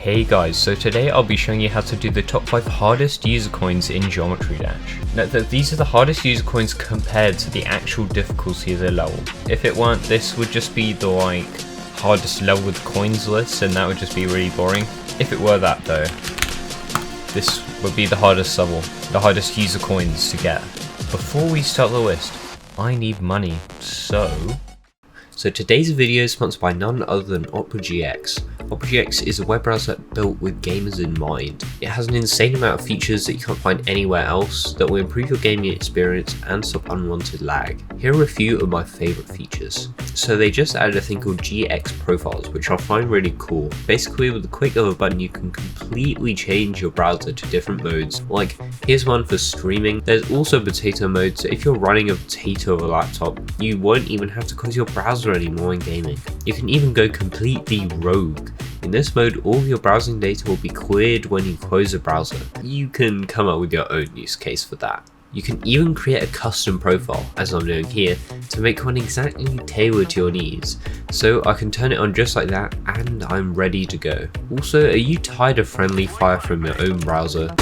Hey guys, so today I'll be showing you how to do the top 5 hardest user coins in Geometry Dash. Now these are the hardest user coins compared to the actual difficulty of the level. If it weren't, this would just be the hardest level with coins list, and that would just be really boring. If it were that though, this would be the hardest level, the hardest user coins to get. Before we start the list, I need money, So today's video is sponsored by none other than Opera GX. Opera GX is a web browser built with gamers in mind. It has an insane amount of features that you can't find anywhere else that will improve your gaming experience and stop unwanted lag. Here are a few of my favourite features. So they just added a thing called GX profiles, which I find really cool. Basically, with the click of a button you can completely change your browser to different modes. Like, here's one for streaming. There's also potato mode, so if you're running a potato or a laptop, you won't even have to close your browser anymore in gaming. You can even go completely rogue. In this mode, all of your browsing data will be cleared when you close a browser. You can come up with your own use case for that. You can even create a custom profile, as I'm doing here, to make one exactly tailored to your needs. So I can turn it on just like that and I'm ready to go. Also, are you tired of friendly fire from your own browser?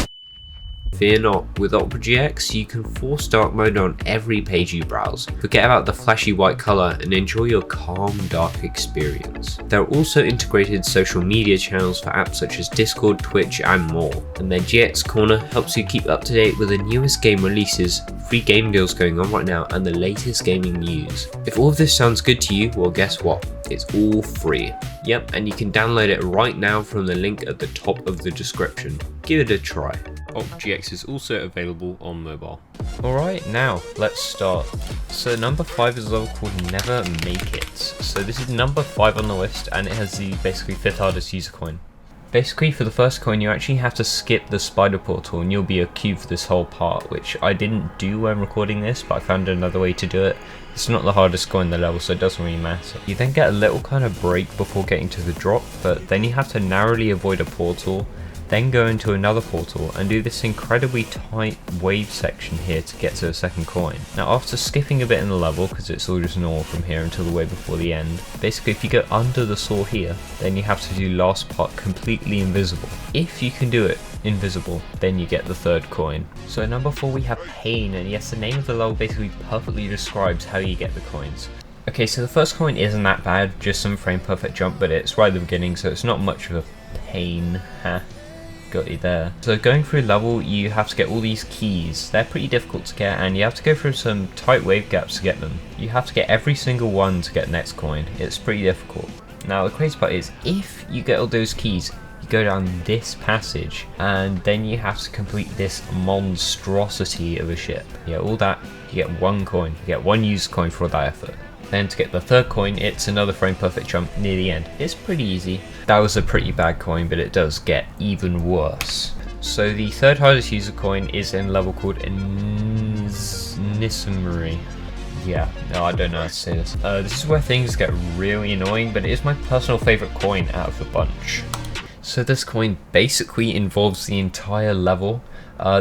Fear not, with Opera GX you can force dark mode on every page you browse. Forget about the flashy white colour and enjoy your calm dark experience. There are also integrated social media channels for apps such as Discord, Twitch and more. And their GX Corner helps you keep up to date with the newest game releases, free game deals going on right now and the latest gaming news. If all of this sounds good to you, well guess what? It's all free. Yep, and you can download it right now from the link at the top of the description. Give it a try. Opera GX is also available on mobile. Alright, now let's start. So number 5 is a level called Never Make It. So this is number 5 on the list and it has the basically 5th hardest user coin. Basically for the first coin you actually have to skip the spider portal and you'll be a cube for this whole part, which I didn't do when recording this, but I found another way to do it. It's not the hardest coin in the level, so it doesn't really matter. You then get a little kind of break before getting to the drop, but then you have to narrowly avoid a portal, then go into another portal and do this incredibly tight wave section here to get to the second coin. Now after skipping a bit in the level, because it's all just normal from here until the way before the end, basically if you go under the saw here, then you have to do last part completely invisible. If you can do it invisible, then you get the third coin. So at number 4 we have Pain, and yes, the name of the level basically perfectly describes how you get the coins. Okay, so the first coin isn't that bad, just some frame perfect jump, but it's right at the beginning so it's not much of a pain. Got you there. So going through level you have to get all these keys. They're pretty difficult to get and you have to go through some tight wave gaps to get them. You have to get every single one to get the next coin. It's pretty difficult. Now the crazy part is if you get all those keys you go down this passage and then you have to complete this monstrosity of a ship. Yeah, all that, you get one coin. You get one user coin for all that effort. Then to get the third coin, it's another frame perfect jump near the end. It's pretty easy. That was a pretty bad coin, but it does get even worse. So the third hardest user coin is in a level called Nisumuri. Yeah, no, I don't know how to say this. This is where things get really annoying, but it is my personal favourite coin out of the bunch. So this coin basically involves the entire level.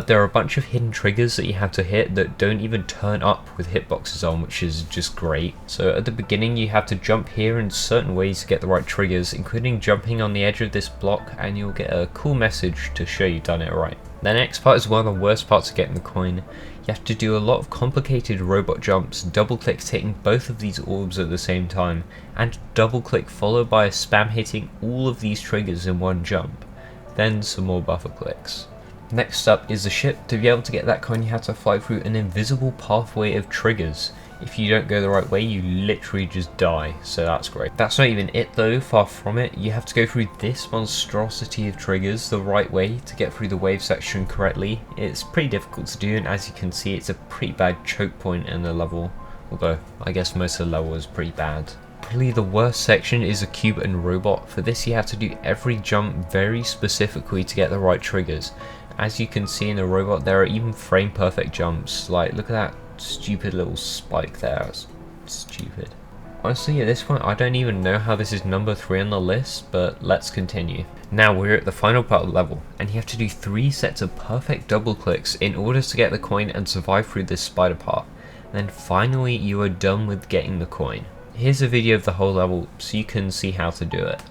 There are a bunch of hidden triggers that you have to hit that don't even turn up with hitboxes on, which is just great. So at the beginning you have to jump here in certain ways to get the right triggers, including jumping on the edge of this block, and you'll get a cool message to show you've done it right. The next part is one of the worst parts of getting the coin. You have to do a lot of complicated robot jumps, double clicks hitting both of these orbs at the same time, and double click followed by a spam hitting all of these triggers in one jump. Then some more buffer clicks. Next up is the ship. To be able to get that coin you have to fly through an invisible pathway of triggers. If you don't go the right way you literally just die, so that's great. That's not even it though, far from it. You have to go through this monstrosity of triggers the right way to get through the wave section correctly. It's pretty difficult to do and as you can see it's a pretty bad choke point in the level, although I guess most of the level is pretty bad. Probably the worst section is a cube and robot. For this you have to do every jump very specifically to get the right triggers. As you can see in the robot there are even frame perfect jumps, like look at that stupid little spike there, it's stupid. Honestly at this point I don't even know how this is number 3 on the list, but let's continue. Now we're at the final part of the level and you have to do 3 sets of perfect double clicks in order to get the coin and survive through this spider part. And then finally you are done with getting the coin. . Here's a video of the whole level so you can see how to do it.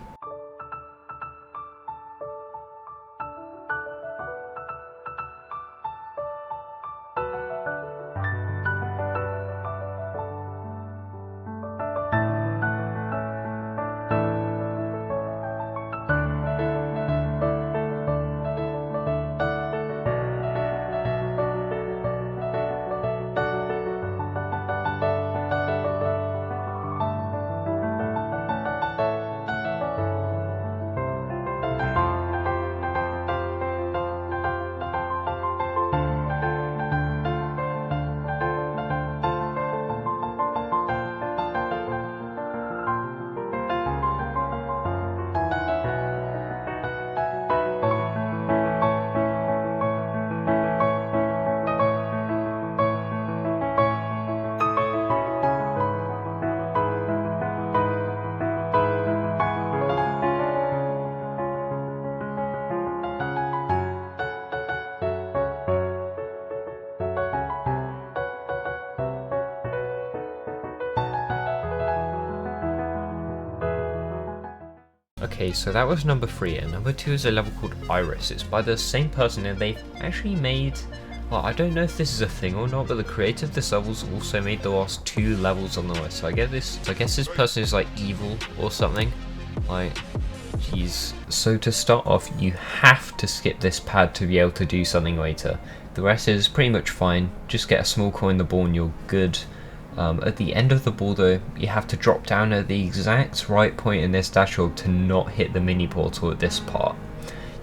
Okay, so that was number 3, and number 2 is a level called Iris. It's by the same person, and they've actually made, well, I don't know if this is a thing or not, but the creator of this level's also made the last 2 levels on the list. So I guess this person is like evil or something. Like, jeez. So to start off, you have to skip this pad to be able to do something later. The rest is pretty much fine. Just get a small coin in the ball and you're good. At the end of the ball though, you have to drop down at the exact right point in this dashboard to not hit the mini portal at this part.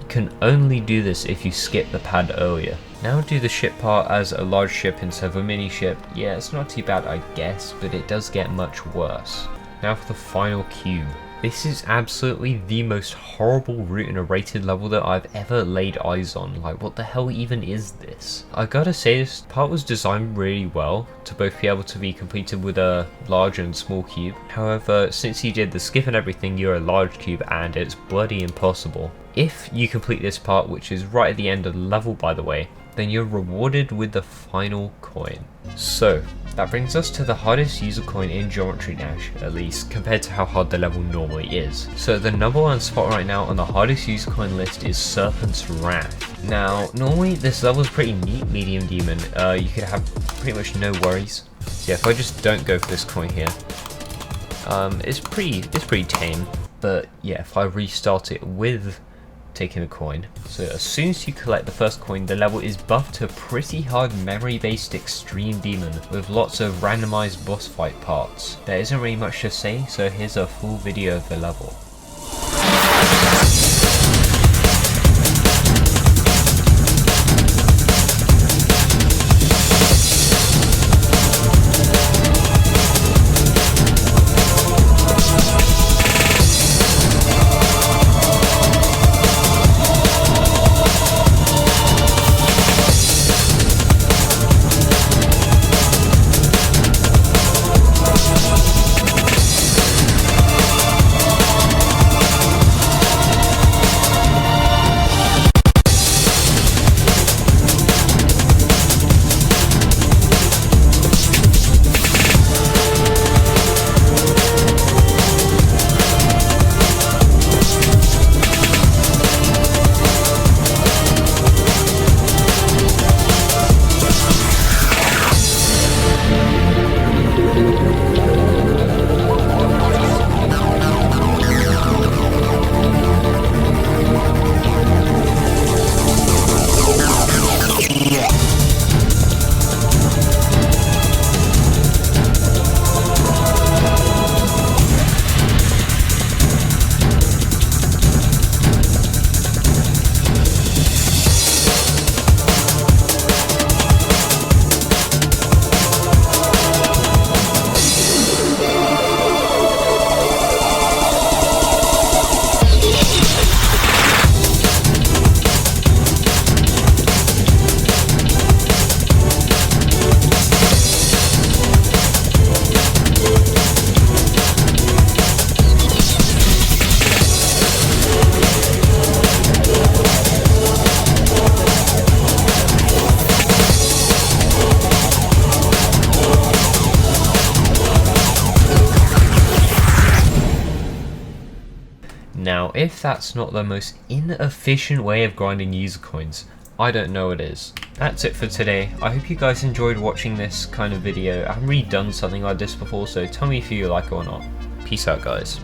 You can only do this if you skip the pad earlier. Now do the ship part as a large ship instead of a mini ship. Yeah, it's not too bad I guess, but it does get much worse. Now for the final cube. This is absolutely the most horrible route in a rated level that I've ever laid eyes on. Like, what the hell even is this? I gotta say, this part was designed really well to both be able to be completed with a large and small cube. However, since you did the skip and everything, you're a large cube and it's bloody impossible. If you complete this part, which is right at the end of the level by the way, then you're rewarded with the final coin. So, that brings us to the hardest user coin in Geometry Dash, at least compared to how hard the level normally is. So the number 1 spot right now on the hardest user coin list is Serpent's Wrath. Now, normally this level is pretty neat, medium demon. You could have pretty much no worries. So yeah, if I just don't go for this coin here, it's pretty tame. But yeah, if I restart it with taking a coin. So as soon as you collect the first coin, the level is buffed to a pretty hard memory-based extreme demon with lots of randomized boss fight parts. There isn't really much to say, so here's a full video of the level. Now, if that's not the most inefficient way of grinding user coins, I don't know what is. That's it for today. I hope you guys enjoyed watching this kind of video. I haven't really done something like this before, so tell me if you like it or not. Peace out, guys.